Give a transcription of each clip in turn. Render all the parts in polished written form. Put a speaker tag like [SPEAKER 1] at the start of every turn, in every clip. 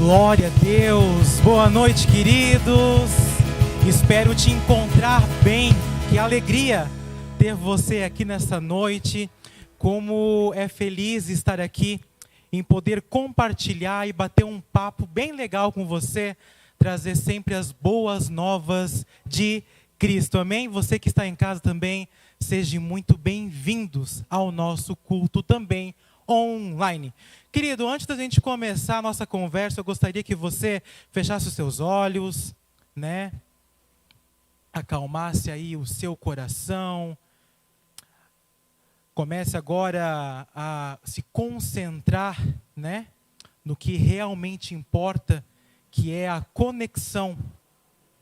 [SPEAKER 1] Glória a Deus, boa noite, queridos. Espero te encontrar bem. Que alegria ter você aqui nessa noite. Como é feliz estar aqui em poder compartilhar e bater um papo bem legal com você, trazer sempre as boas novas de Cristo. Amém? Você que está em casa também, sejam muito bem-vindos ao nosso culto também online. Querido, antes da gente começar a nossa conversa, eu gostaria que você fechasse os seus olhos, né? Acalmasse aí o seu coração. Comece agora a se concentrar, né, no que realmente importa, que é a conexão,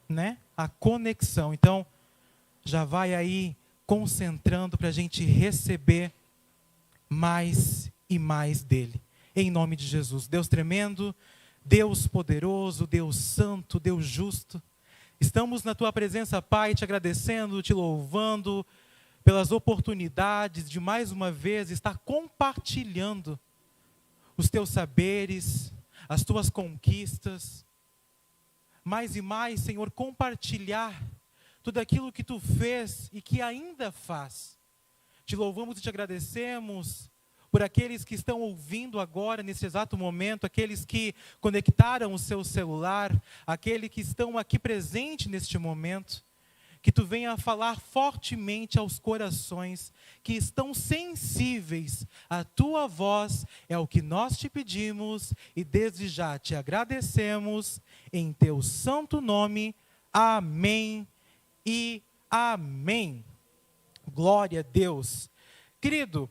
[SPEAKER 1] né? A conexão. Então, já vai aí concentrando para a gente receber mais e mais dele. Em nome de Jesus. Deus tremendo, Deus poderoso, Deus santo, Deus justo. Estamos na tua presença, Pai, te agradecendo, te louvando pelas oportunidades de mais uma vez estar compartilhando os teus saberes, as tuas conquistas. Mais e mais, Senhor, compartilhar tudo aquilo que tu fez e que ainda faz. Te louvamos e te agradecemos por aqueles que estão ouvindo agora, nesse exato momento, aqueles que conectaram o seu celular, aqueles que estão aqui presentes neste momento, que tu venha falar fortemente aos corações que estão sensíveis à tua voz, é o que nós te pedimos e desde já te agradecemos, em teu santo nome, amém e amém. Glória a Deus. Querido,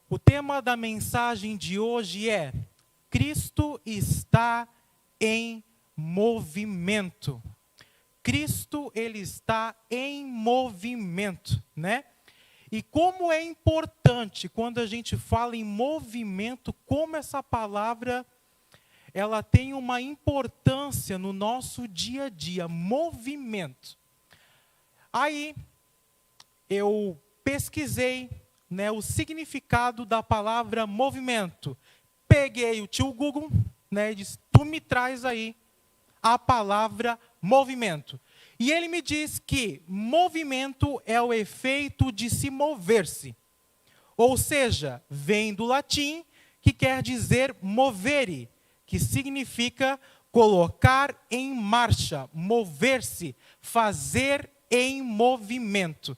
[SPEAKER 1] o tema da mensagem de hoje é: Cristo está em movimento. Cristo, ele está em movimento, né? E como é importante quando a gente fala em movimento, como essa palavra, ela tem uma importância no nosso dia a dia, movimento. Aí, eu pesquisei, né, o significado da palavra movimento. Peguei o tio Google, né, e disse: tu me traz aí a palavra movimento. E ele me diz que movimento é o efeito de se mover-se. Ou seja, vem do latim, que quer dizer movere, que significa colocar em marcha, mover-se, fazer em movimento.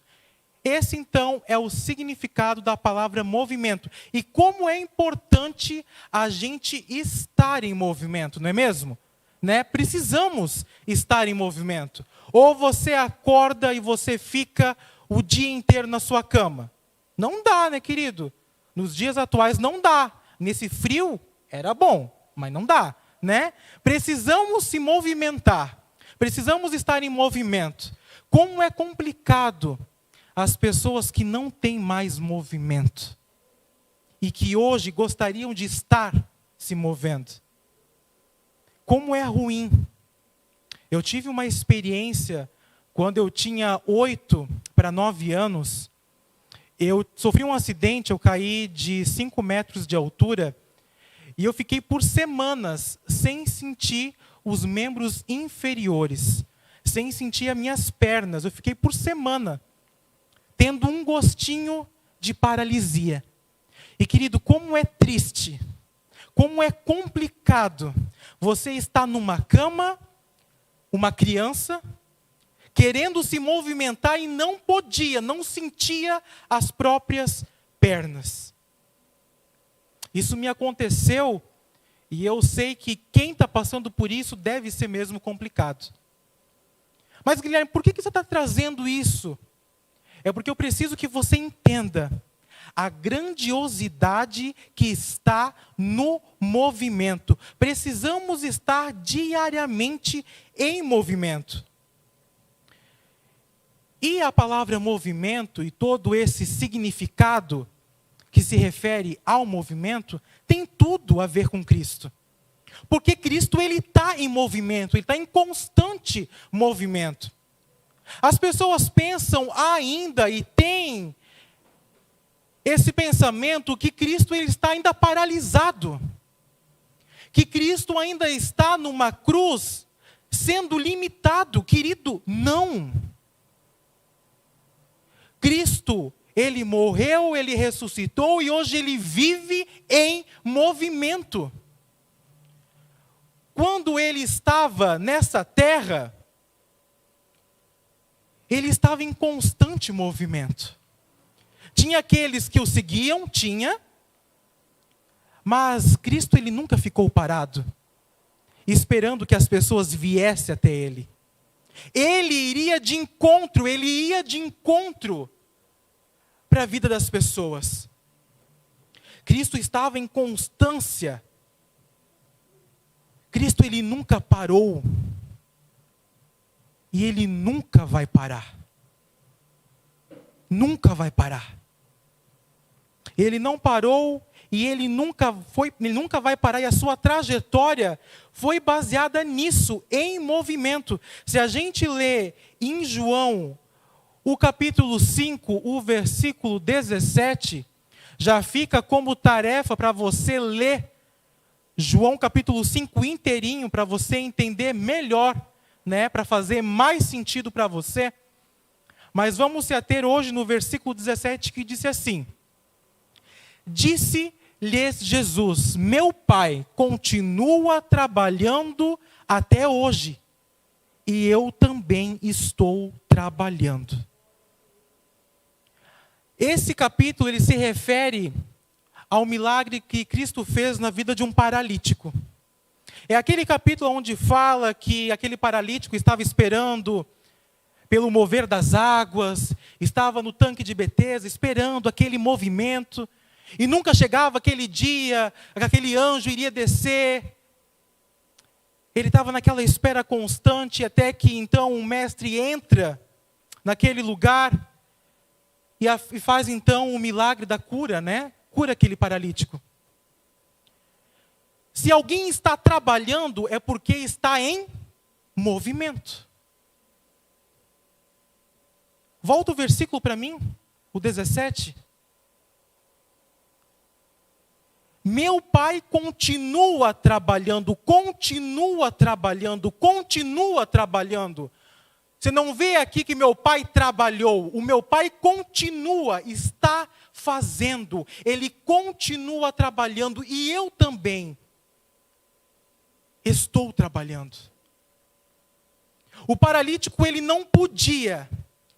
[SPEAKER 1] Esse, então, é o significado da palavra movimento. E como é importante a gente estar em movimento, não é mesmo? Né? Precisamos estar em movimento. Ou você acorda e você fica o dia inteiro na sua cama. Não dá, né, querido? Nos dias atuais não dá. Nesse frio era bom, mas não dá, né? Precisamos se movimentar. Precisamos estar em movimento. Como é complicado as pessoas que não têm mais movimento e que hoje gostariam de estar se movendo. Como é ruim. Eu tive uma experiência quando eu tinha 8 para 9 anos. Eu sofri um acidente, eu caí de 5 metros de altura e eu fiquei por semanas sem sentir os membros inferiores, sem sentir as minhas pernas. Eu fiquei por semana tendo um gostinho de paralisia. E, querido, como é triste, como é complicado você estar numa cama, uma criança, querendo se movimentar e não podia, não sentia as próprias pernas. Isso me aconteceu e eu sei que quem está passando por isso deve ser mesmo complicado. Mas, Guilherme, por que você está trazendo isso? É porque eu preciso que você entenda a grandiosidade que está no movimento. Precisamos estar diariamente em movimento. E a palavra movimento e todo esse significado que se refere ao movimento tem tudo a ver com Cristo. Porque Cristo, ele está em movimento, ele está em constante movimento. As pessoas pensam ainda e têm esse pensamento que Cristo ele está ainda paralisado. que Cristo ainda está numa cruz sendo limitado. Querido, não. Cristo, ele morreu, ele ressuscitou e hoje ele vive em movimento. Quando ele estava nessa terra, ele estava em constante movimento. Tinha aqueles que o seguiam, mas Cristo ele nunca ficou parado, esperando que as pessoas viessem até ele. Ele ia de encontro para a vida das pessoas. Cristo estava em constância. Cristo ele nunca parou. E ele nunca vai parar. Nunca vai parar. Ele não parou e ele nunca vai parar. E a sua trajetória foi baseada nisso, em movimento. Se a gente lê em João, o capítulo 5, o versículo 17, já fica como tarefa para você ler João capítulo 5 inteirinho, para você entender melhor, para fazer mais sentido para você. Mas vamos se ater hoje no versículo 17, que disse assim: Disse-lhes Jesus, meu Pai continua trabalhando até hoje, e eu também estou trabalhando. Esse capítulo ele se refere ao milagre que Cristo fez na vida de um paralítico. É aquele capítulo onde fala que aquele paralítico estava esperando pelo mover das águas, estava no tanque de Betesda, esperando aquele movimento, e nunca chegava aquele dia, aquele anjo iria descer. Ele estava naquela espera constante, até que então o mestre entra naquele lugar, e faz então o milagre da cura, Cura aquele paralítico. Se alguém está trabalhando, é porque está em movimento. Volta o versículo para mim, o 17. Meu Pai continua trabalhando, continua trabalhando, continua trabalhando. Você não vê aqui que meu Pai trabalhou, o meu Pai continua, está fazendo, Ele continua trabalhando e eu também estou trabalhando. O paralítico, ele não podia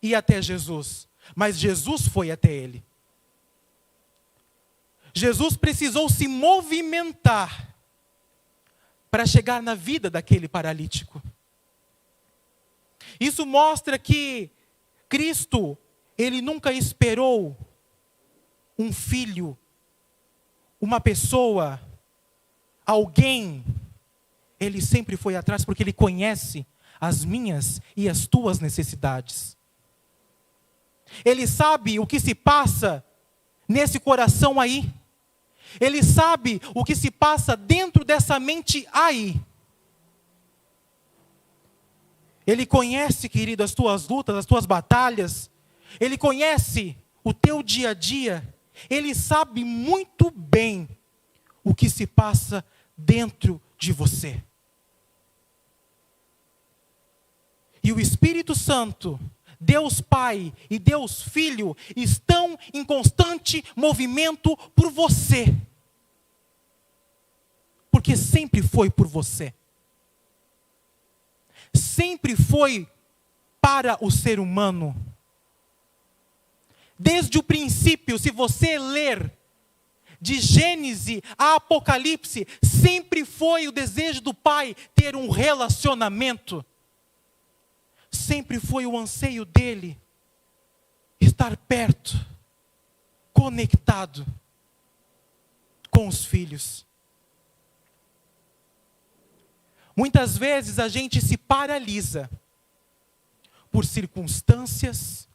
[SPEAKER 1] ir até Jesus, mas Jesus foi até ele. Jesus precisou se movimentar para chegar na vida daquele paralítico. Isso mostra que Cristo, ele nunca esperou um filho, uma pessoa, alguém. Ele sempre foi atrás porque ele conhece as minhas e as tuas necessidades. Ele sabe o que se passa nesse coração aí. Ele sabe o que se passa dentro dessa mente aí. Ele conhece, querido, as tuas lutas, as tuas batalhas. Ele conhece o teu dia a dia. Ele sabe muito bem o que se passa dentro de você. E o Espírito Santo, Deus Pai e Deus Filho estão em constante movimento por você. Porque sempre foi por você. Sempre foi para o ser humano. Desde o princípio, se você ler de Gênesis a Apocalipse, sempre foi o desejo do Pai ter um relacionamento. Sempre foi o anseio dele estar perto, conectado com os filhos. Muitas vezes a gente se paralisa por circunstâncias,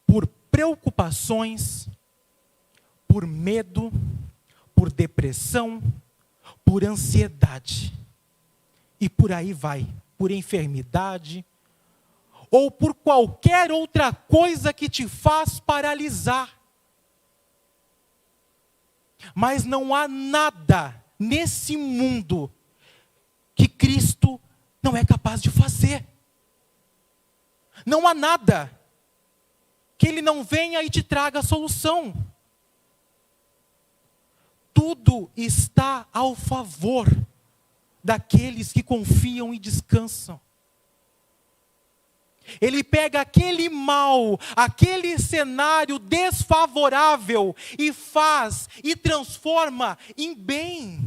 [SPEAKER 1] por preocupações, por medo, por depressão, por ansiedade. E por aí vai, por enfermidade, ou por qualquer outra coisa que te faz paralisar. Mas não há nada nesse mundo que Cristo não é capaz de fazer. Não há nada que Ele não venha e te traga a solução. Tudo está ao favor daqueles que confiam e descansam. Ele pega aquele mal, aquele cenário desfavorável e faz e transforma em bem.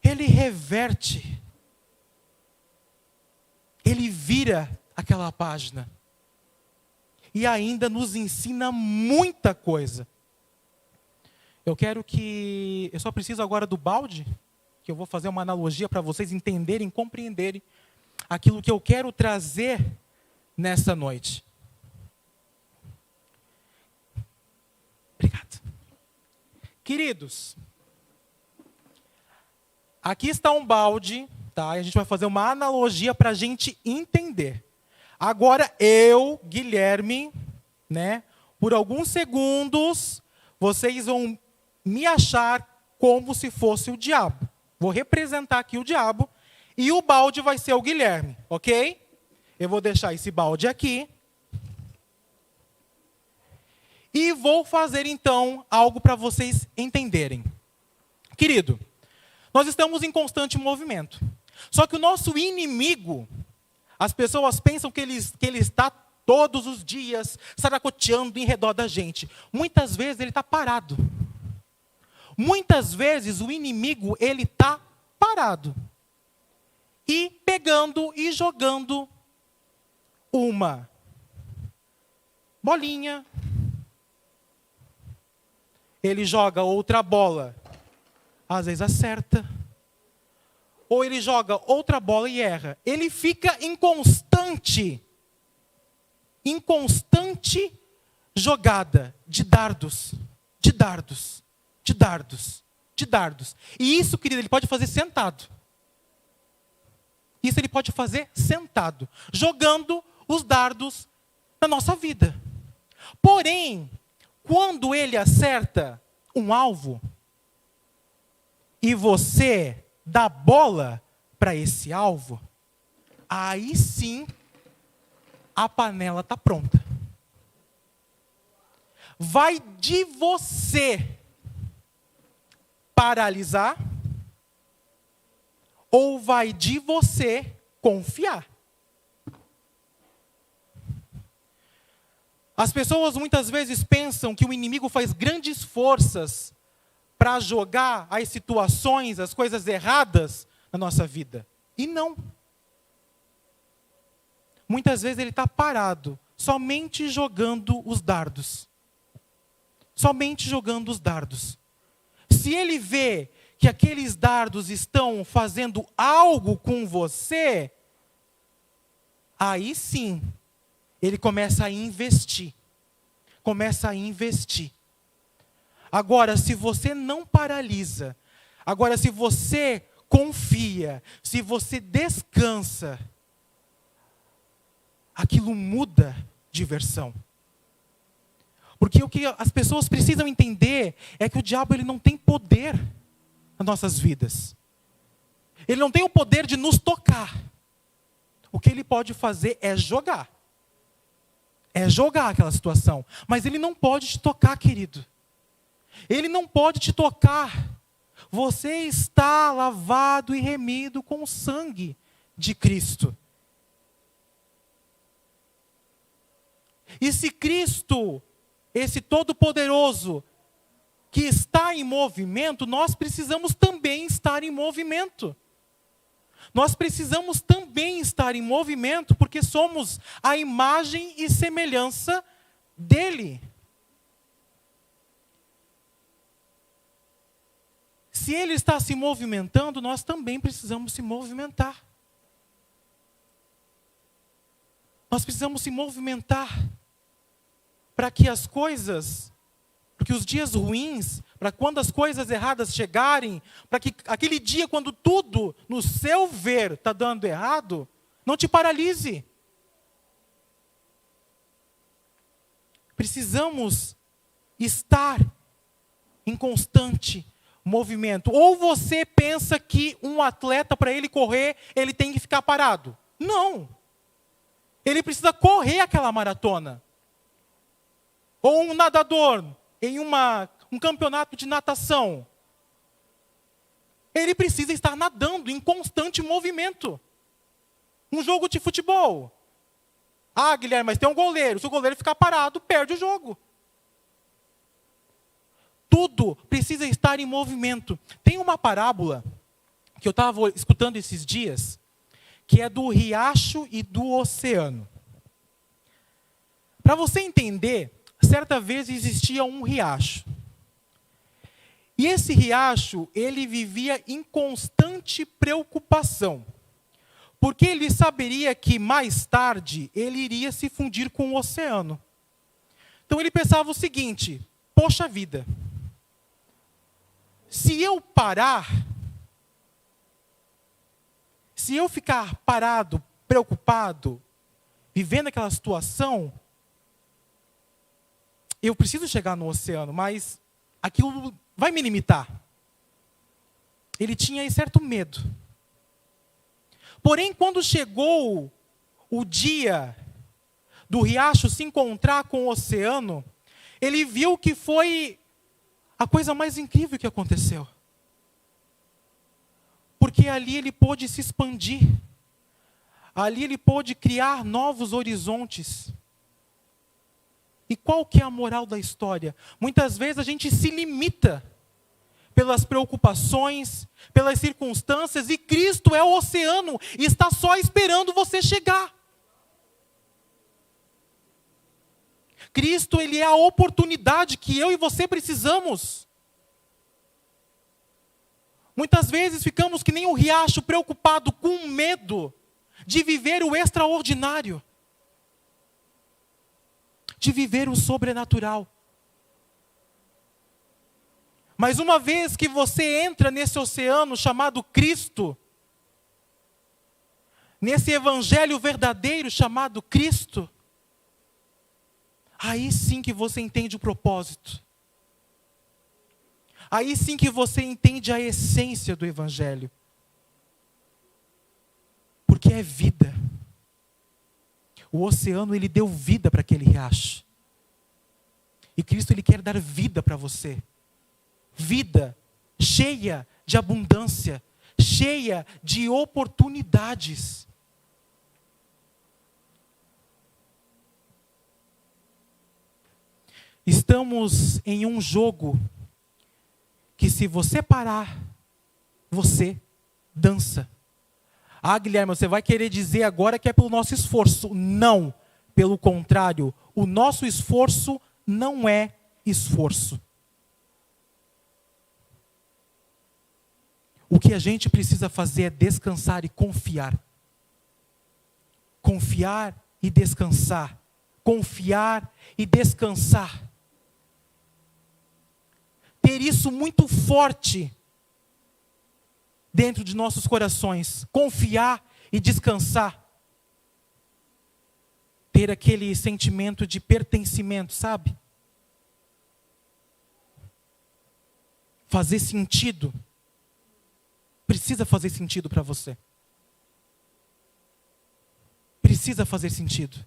[SPEAKER 1] Ele reverte. Ele vira aquela página. E ainda nos ensina muita coisa. Eu só preciso agora do balde, que eu vou fazer uma analogia para vocês entenderem, compreenderem aquilo que eu quero trazer nessa noite. Obrigado. Queridos, aqui está um balde, tá? A gente vai fazer uma analogia para a gente entender. Agora eu, Guilherme, né? Por alguns segundos, vocês vão me achar como se fosse o diabo. Vou representar aqui o diabo e o balde vai ser o Guilherme, ok? Eu vou deixar esse balde aqui. E vou fazer então algo para vocês entenderem. Querido, nós estamos em constante movimento. Só que o nosso inimigo, as pessoas pensam que ele está todos os dias saracoteando em redor da gente. Muitas vezes ele está parado. Muitas vezes o inimigo, ele está parado. E pegando e jogando uma bolinha. Ele joga outra bola, às vezes acerta. Ou ele joga outra bola e erra. Ele fica em constante jogada de dardos, de dardos, de dardos, de dardos. E isso, querido, ele pode fazer sentado. Isso ele pode fazer sentado, jogando os dardos na nossa vida. Porém, quando ele acerta um alvo, e você dá bola para esse alvo, aí sim a panela está pronta. Vai de você paralisar ou vai de você confiar. As pessoas muitas vezes pensam que o inimigo faz grandes forças para jogar as situações, as coisas erradas na nossa vida. E não. Muitas vezes ele está parado, somente jogando os dardos. Somente jogando os dardos. Se ele vê que aqueles dardos estão fazendo algo com você, aí sim, ele começa a investir. Começa a investir. Agora, se você não paralisa, agora se você confia, se você descansa, aquilo muda de versão. Porque o que as pessoas precisam entender é que o diabo ele não tem poder nas nossas vidas. Ele não tem o poder de nos tocar. O que ele pode fazer é jogar. É jogar aquela situação. Mas ele não pode te tocar, querido. Ele não pode te tocar. Você está lavado e remido com o sangue de Cristo. E se Cristo, esse Todo-Poderoso, que está em movimento, nós precisamos também estar em movimento. Nós precisamos também estar em movimento, porque somos a imagem e semelhança dele. Se ele está se movimentando, nós também precisamos se movimentar. Nós precisamos se movimentar para que as coisas, para que os dias ruins, para quando as coisas erradas chegarem, para que aquele dia quando tudo, no seu ver, está dando errado, não te paralise. Precisamos estar em constante movimento. Ou você pensa que um atleta, para ele correr, ele tem que ficar parado. Não. Ele precisa correr aquela maratona. Ou um nadador em um campeonato de natação. Ele precisa estar nadando em constante movimento. Um jogo de futebol. Ah, Guilherme, mas tem um goleiro. Se o goleiro ficar parado, perde o jogo. Tudo precisa estar em movimento. Tem uma parábola que eu estava escutando esses dias, que é do riacho e do oceano. Para você entender, certa vez existia um riacho. E esse riacho, ele vivia em constante preocupação. Porque ele saberia que mais tarde ele iria se fundir com o oceano. Então ele pensava o seguinte: poxa vida, se eu parar, se eu ficar parado, preocupado, vivendo aquela situação, eu preciso chegar no oceano, mas aquilo vai me limitar. Ele tinha certo medo. Porém, quando chegou o dia do riacho se encontrar com o oceano, ele viu que foi a coisa mais incrível que aconteceu. Porque ali ele pôde se expandir. Ali ele pôde criar novos horizontes. E qual que é a moral da história? Muitas vezes a gente se limita pelas preocupações, pelas circunstâncias, e Cristo é o oceano e está só esperando você chegar. Cristo, ele é a oportunidade que eu e você precisamos. Muitas vezes ficamos que nem um riacho, preocupado, com medo de viver o extraordinário, de viver o sobrenatural. Mas uma vez que você entra nesse oceano chamado Cristo, nesse evangelho verdadeiro chamado Cristo, aí sim que você entende o propósito. Aí sim que você entende a essência do evangelho. Porque é vida. O oceano, ele deu vida para aquele riacho. E Cristo, ele quer dar vida para você. Vida cheia de abundância, cheia de oportunidades. Estamos em um jogo que, se você parar, você dança. Ah, Guilherme, você vai querer dizer agora que é pelo nosso esforço. Não, pelo contrário, o nosso esforço não é esforço. O que a gente precisa fazer é descansar e confiar. Confiar e descansar. Confiar e descansar. Ter isso muito forte dentro de nossos corações. Confiar e descansar. Ter aquele sentimento de pertencimento, sabe? Fazer sentido. Precisa fazer sentido para você. Precisa fazer sentido.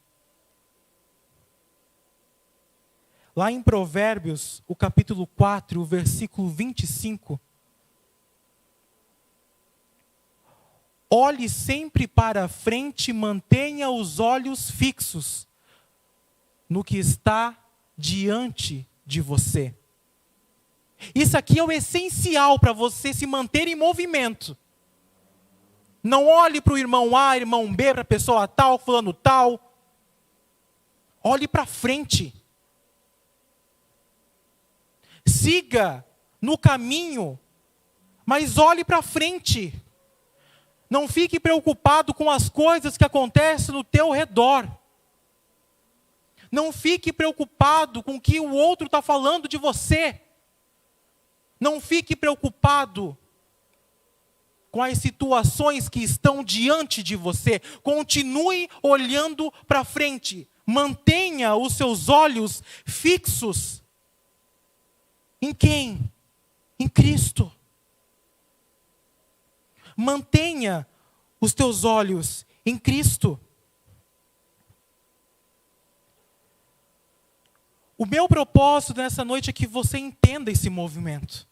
[SPEAKER 1] Lá em Provérbios, o capítulo 4, o versículo 25. Olhe sempre para a frente e mantenha os olhos fixos no que está diante de você. Isso aqui é o essencial para você se manter em movimento. Não olhe para o irmão A, irmão B, para a pessoa tal, fulano tal. Olhe para frente. Siga no caminho, mas olhe para frente. Não fique preocupado com as coisas que acontecem no teu redor. Não fique preocupado com o que o outro está falando de você. Não fique preocupado com as situações que estão diante de você. Continue olhando para frente. Mantenha os seus olhos fixos. Em quem? em Cristo. Mantenha os teus olhos em Cristo. O meu propósito nessa noite é que você entenda esse movimento.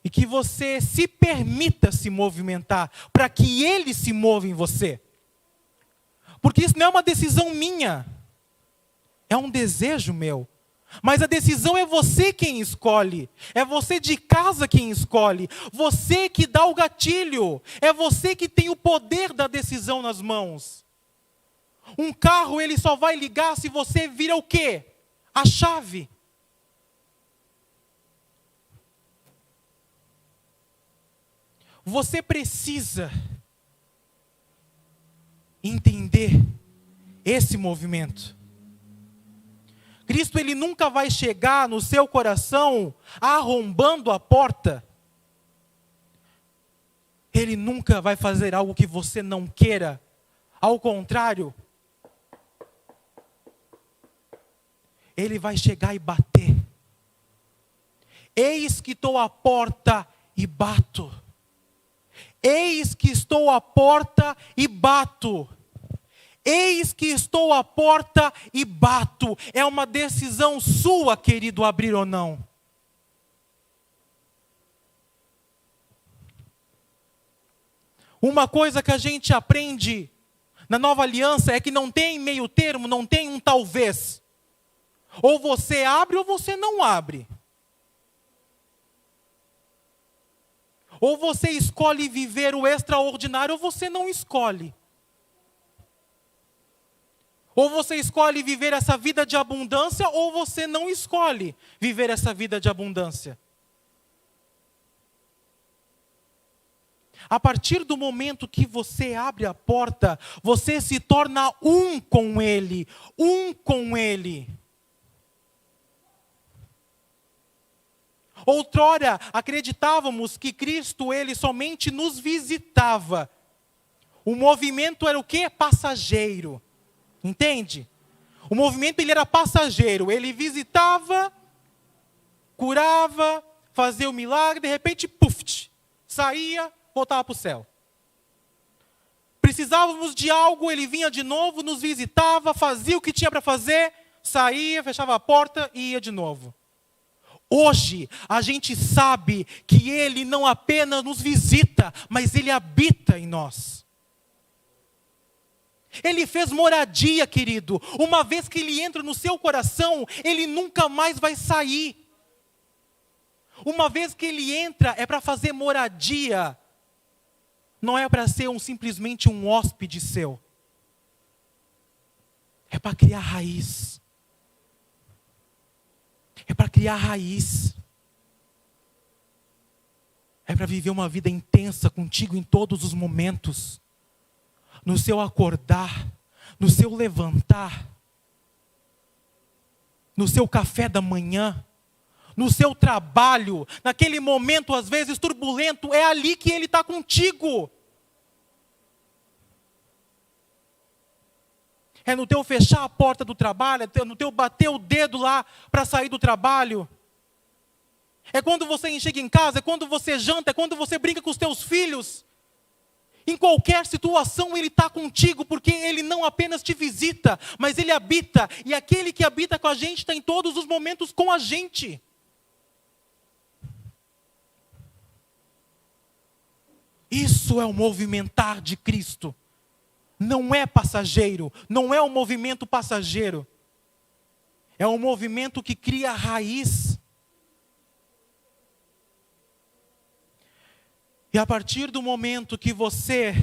[SPEAKER 1] E que você se permita se movimentar, para que Ele se mova em você. Porque isso não é uma decisão minha, é um desejo meu. Mas a decisão é você quem escolhe, é você de casa quem escolhe, você que dá o gatilho, é você que tem o poder da decisão nas mãos. Um carro ele só vai ligar se você vira o quê? A chave. Você precisa entender esse movimento. Cristo ele nunca vai chegar no seu coração arrombando a porta. Ele nunca vai fazer algo que você não queira. Ao contrário, Ele vai chegar e bater. Eis que estou à porta e bato. Eis que estou à porta e bato. Eis que estou à porta e bato. É uma decisão sua, querido, abrir ou não. Uma coisa que a gente aprende na nova aliança é que não tem meio termo, não tem um talvez. Ou você abre ou você não abre. Ou você escolhe viver o extraordinário ou você não escolhe. Ou você escolhe viver essa vida de abundância ou você não escolhe viver essa vida de abundância. A partir do momento que você abre a porta, você se torna um com Ele. Um com Ele. Outrora, acreditávamos que Cristo, Ele somente nos visitava. O movimento era o quê? Passageiro. Entende? O movimento ele era passageiro. Ele visitava, curava, fazia o milagre, de repente, puf, saía, voltava para o céu. Precisávamos de algo, ele vinha de novo, nos visitava, fazia o que tinha para fazer, saía, fechava a porta e ia de novo. Hoje, a gente sabe que Ele não apenas nos visita, mas Ele habita em nós. Ele fez moradia, querido. Uma vez que Ele entra no seu coração, Ele nunca mais vai sair. Uma vez que Ele entra, é para fazer moradia. Não é para ser simplesmente um hóspede seu. É para criar raiz. É para criar raiz. É para viver uma vida intensa contigo em todos os momentos. No seu acordar, no seu levantar, no seu café da manhã, no seu trabalho, naquele momento às vezes turbulento, é ali que Ele está contigo. É no teu fechar a porta do trabalho, é no teu bater o dedo lá para sair do trabalho. É quando você chega em casa, é quando você janta, é quando você brinca com os teus filhos. Em qualquer situação Ele está contigo, porque Ele não apenas te visita, mas Ele habita. E aquele que habita com a gente está em todos os momentos com a gente. Isso é o movimentar de Cristo. Não é passageiro, não é um movimento passageiro. É um movimento que cria raiz. E a partir do momento que você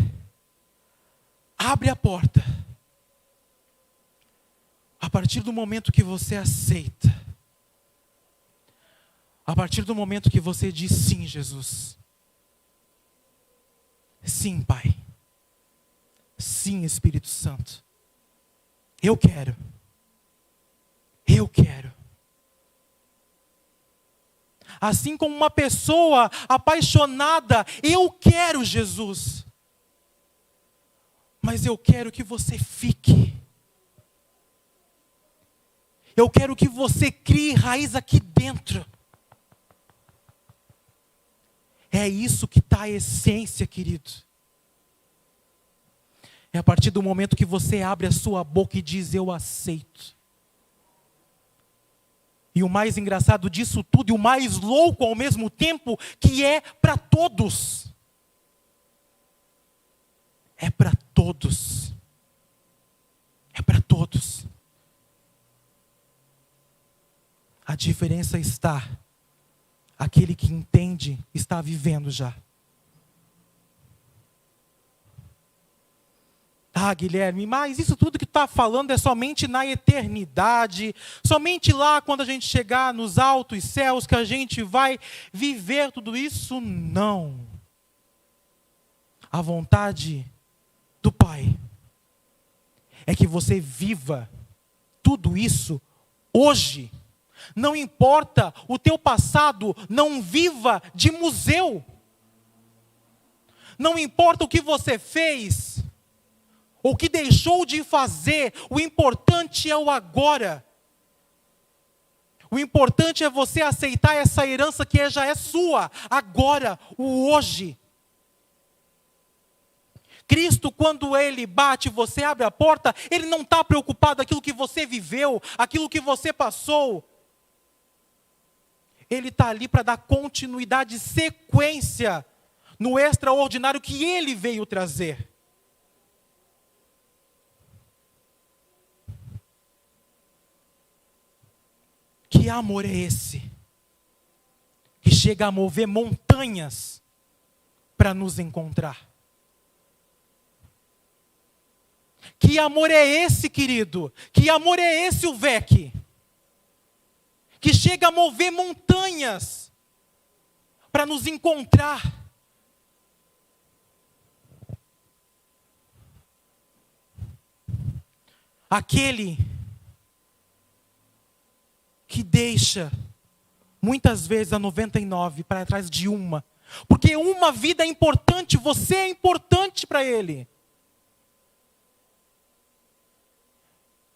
[SPEAKER 1] abre a porta, a partir do momento que você aceita, a partir do momento que você diz sim, Jesus. Sim, Pai. Sim, Espírito Santo. Eu quero. Eu quero. Assim como uma pessoa apaixonada, eu quero Jesus. Mas eu quero que você fique. Eu quero que você crie raiz aqui dentro. É isso que está a essência, querido. É a partir do momento que você abre a sua boca e diz: eu aceito. E o mais engraçado disso tudo, e o mais louco ao mesmo tempo, que é para todos. É para todos. É para todos. A diferença está, aquele que entende está vivendo já. Ah, Guilherme, mas isso tudo que tu está falando é somente na eternidade, somente lá quando a gente chegar nos altos céus que a gente vai viver tudo isso? Não. A vontade do Pai é que você viva tudo isso hoje. Não importa o teu passado, não viva de museu. Não importa o que você fez, o que deixou de fazer, o importante é o agora. O importante é você aceitar essa herança que já é sua, agora, o hoje. Cristo, quando Ele bate, você abre a porta, Ele não está preocupado com aquilo que você viveu, aquilo que você passou. Ele está ali para dar continuidade, sequência, no extraordinário que Ele veio trazer. Que amor é esse? Que chega a mover montanhas para nos encontrar. Que amor é esse, querido? Que amor é esse, o VEC? Que chega a mover montanhas para nos encontrar. Aquele que deixa, muitas vezes, a 99 para trás de uma. Porque uma vida é importante, você é importante para Ele.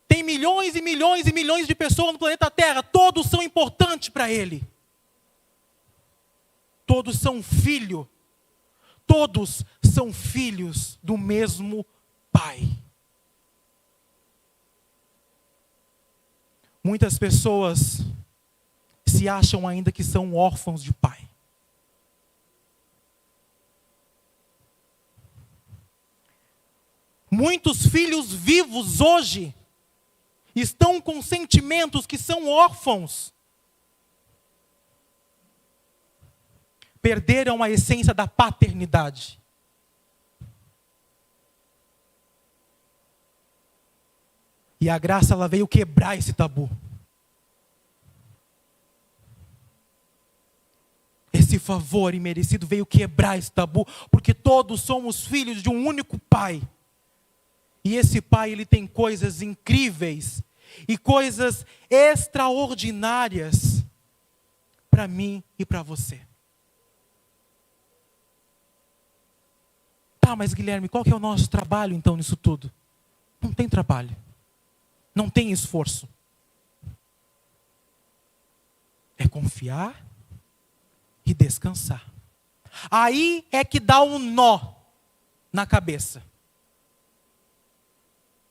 [SPEAKER 1] Tem milhões e milhões e milhões de pessoas no planeta Terra, todos são importantes para Ele. Todos são filhos do mesmo Pai. Muitas pessoas se acham ainda que são órfãos de pai. Muitos filhos vivos hoje estão com sentimentos que são órfãos. Perderam a essência da paternidade. E a graça, ela veio quebrar esse tabu. Esse favor imerecido veio quebrar esse tabu, porque todos somos filhos de um único Pai. E esse Pai, Ele tem coisas incríveis e coisas extraordinárias para mim e para você. Tá, mas Guilherme, qual que é o nosso trabalho então nisso tudo? Não tem trabalho. Não tem esforço. É confiar e descansar. Aí é que dá um nó na cabeça.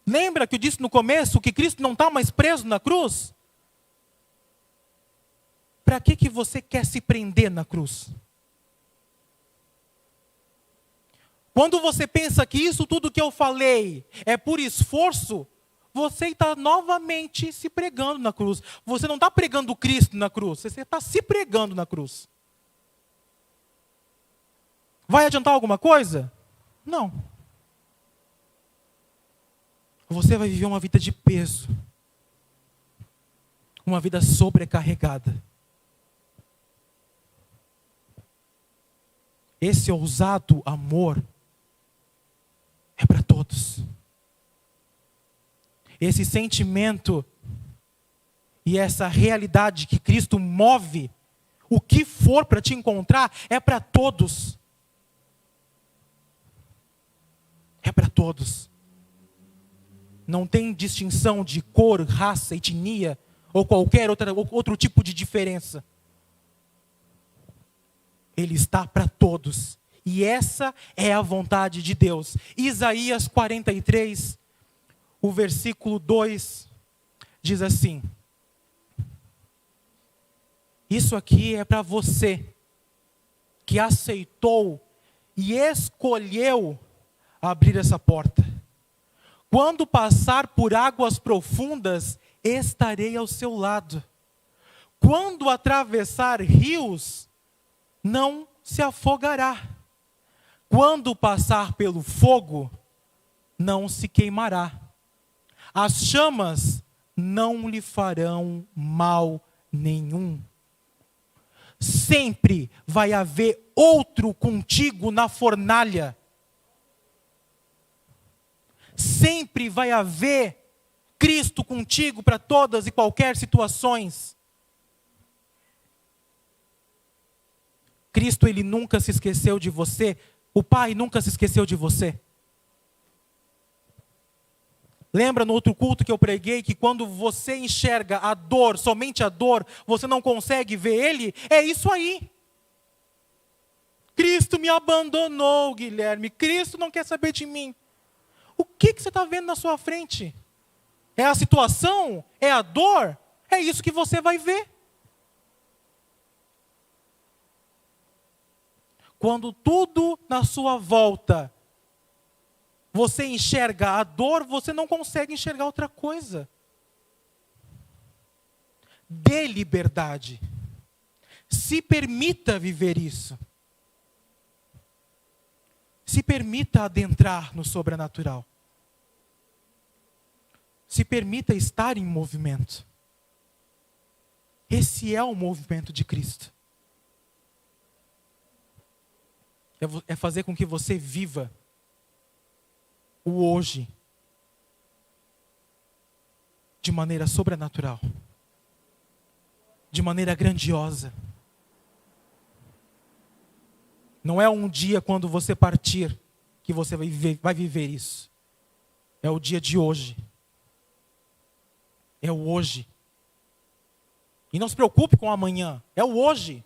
[SPEAKER 1] Lembra que eu disse no começo que Cristo não está mais preso na cruz? Para que você quer se prender na cruz? Quando você pensa que isso tudo que eu falei é por esforço, você está novamente se pregando na cruz. Você não está pregando Cristo na cruz, você está se pregando na cruz. Vai adiantar alguma coisa? Não. Você vai viver uma vida de peso. Uma vida sobrecarregada. Esse ousado amor é para todos. Esse sentimento e essa realidade que Cristo move, o que for para te encontrar, é para todos. É para todos. Não tem distinção de cor, raça, etnia ou qualquer outro tipo de diferença. Ele está para todos. E essa é a vontade de Deus. Isaías 43, o versículo 2, diz assim: isso aqui é para você que aceitou e escolheu abrir essa porta. Quando passar por águas profundas, estarei ao seu lado. Quando atravessar rios, não se afogará. Quando passar pelo fogo, não se queimará. As chamas não lhe farão mal nenhum. Sempre vai haver outro contigo na fornalha. Sempre vai haver Cristo contigo para todas e qualquer situações. Cristo, Ele nunca se esqueceu de você. O Pai nunca se esqueceu de você. Lembra no outro culto que eu preguei que quando você enxerga a dor, somente a dor, você não consegue ver Ele? É isso aí. Cristo me abandonou, Guilherme. Cristo não quer saber de mim. O que você está vendo na sua frente? É a situação? É a dor? É isso que você vai ver. Quando tudo na sua volta, você enxerga a dor, você não consegue enxergar outra coisa. Dê liberdade. Se permita viver isso. Se permita adentrar no sobrenatural. Se permita estar em movimento. Esse é o movimento de Cristo. É fazer com que você viva o hoje de maneira sobrenatural, de maneira grandiosa. Não é um dia quando você partir que você vai viver isso. É o dia de hoje. É o hoje. E não se preocupe com o amanhã. É o hoje.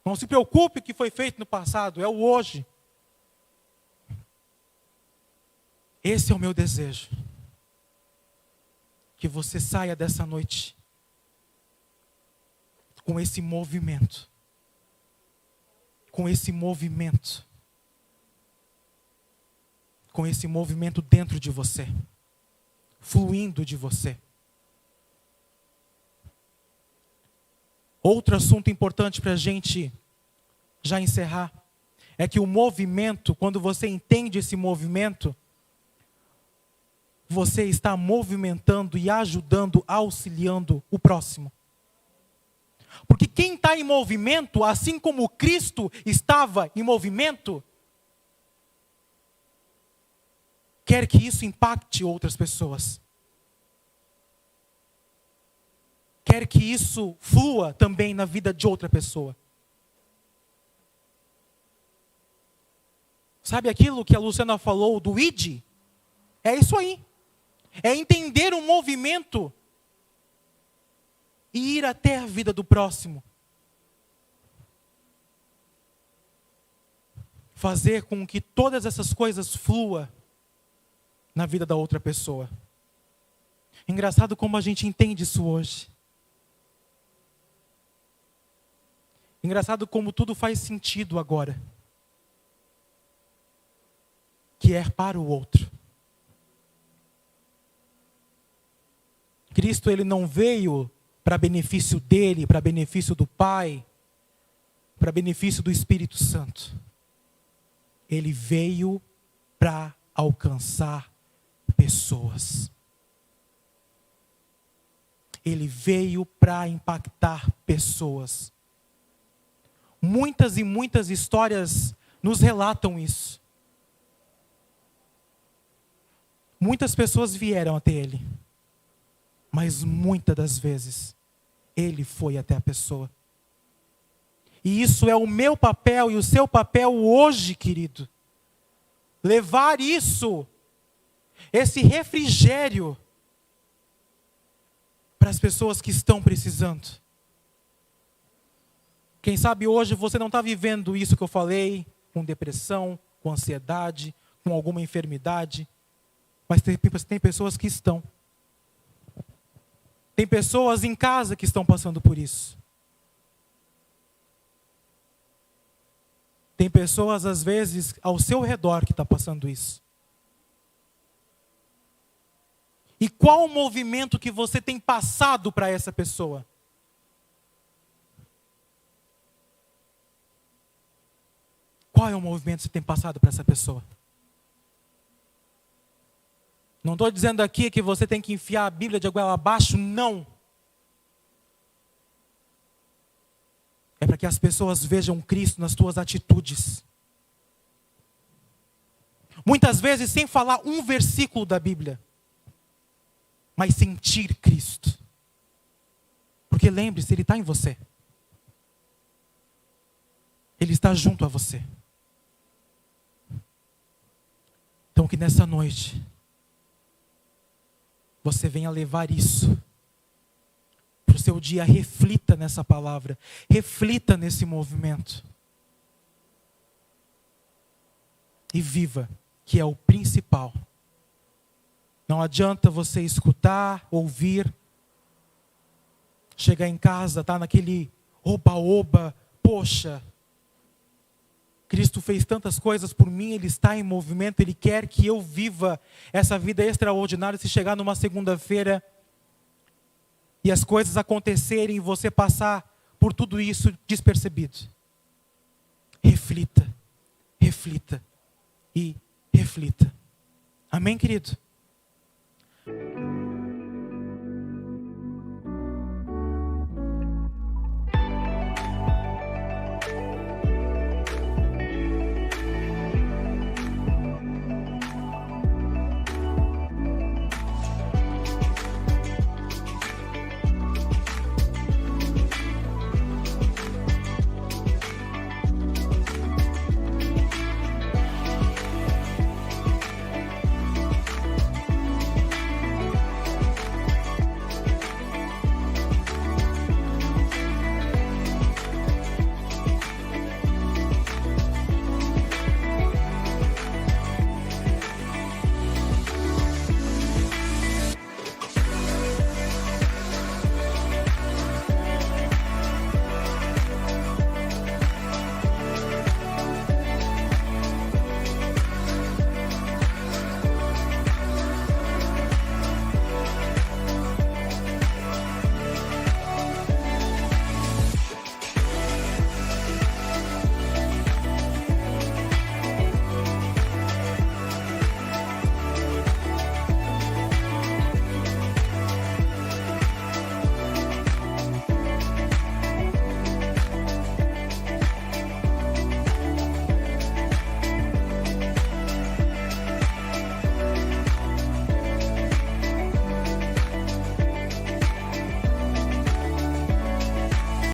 [SPEAKER 1] Não se preocupe com o que foi feito no passado. É o hoje. Esse é o meu desejo. Que você saia dessa noite com esse movimento. Com esse movimento. Com esse movimento dentro de você. Fluindo de você. Outro assunto importante para a gente já encerrar é que o movimento, quando você entende esse movimento, você está movimentando e ajudando, auxiliando o próximo. Porque quem está em movimento, assim como Cristo estava em movimento, quer que isso impacte outras pessoas. Quer que isso flua também na vida de outra pessoa. Sabe aquilo que a Luciana falou do ID? É isso aí. É entender o movimento e ir até a vida do próximo. Fazer com que todas essas coisas fluam na vida da outra pessoa. Engraçado como a gente entende isso hoje. Engraçado como tudo faz sentido agora. Que é para o outro. Cristo, ele não veio para benefício dele, para benefício do Pai, para benefício do Espírito Santo. Ele veio para alcançar pessoas. Ele veio para impactar pessoas. Muitas e muitas histórias nos relatam isso. Muitas pessoas vieram até ele. Mas muitas das vezes, ele foi até a pessoa. E isso é o meu papel e o seu papel hoje, querido. Levar isso, esse refrigério, para as pessoas que estão precisando. Quem sabe hoje você não está vivendo isso que eu falei, com depressão, com ansiedade, com alguma enfermidade. Mas tem pessoas que estão. Tem pessoas em casa que estão passando por isso. Tem pessoas, às vezes, ao seu redor que estão passando isso. E qual o movimento que você tem passado para essa pessoa? Qual é o movimento que você tem passado para essa pessoa? Não estou dizendo aqui que você tem que enfiar a Bíblia de goela abaixo, não. É para que as pessoas vejam Cristo nas tuas atitudes. Muitas vezes sem falar um versículo da Bíblia, mas sentir Cristo. Porque lembre-se, Ele está em você. Ele está junto a você. Então que nessa noite você venha levar isso para o seu dia. Reflita nessa palavra, reflita nesse movimento e viva, que é o principal. Não adianta você escutar, ouvir, chegar em casa, tá naquele oba-oba, poxa, Cristo fez tantas coisas por mim, Ele está em movimento, Ele quer que eu viva essa vida extraordinária. Se chegar numa segunda-feira e as coisas acontecerem e você passar por tudo isso despercebido. Reflita, reflita e reflita. Amém, querido?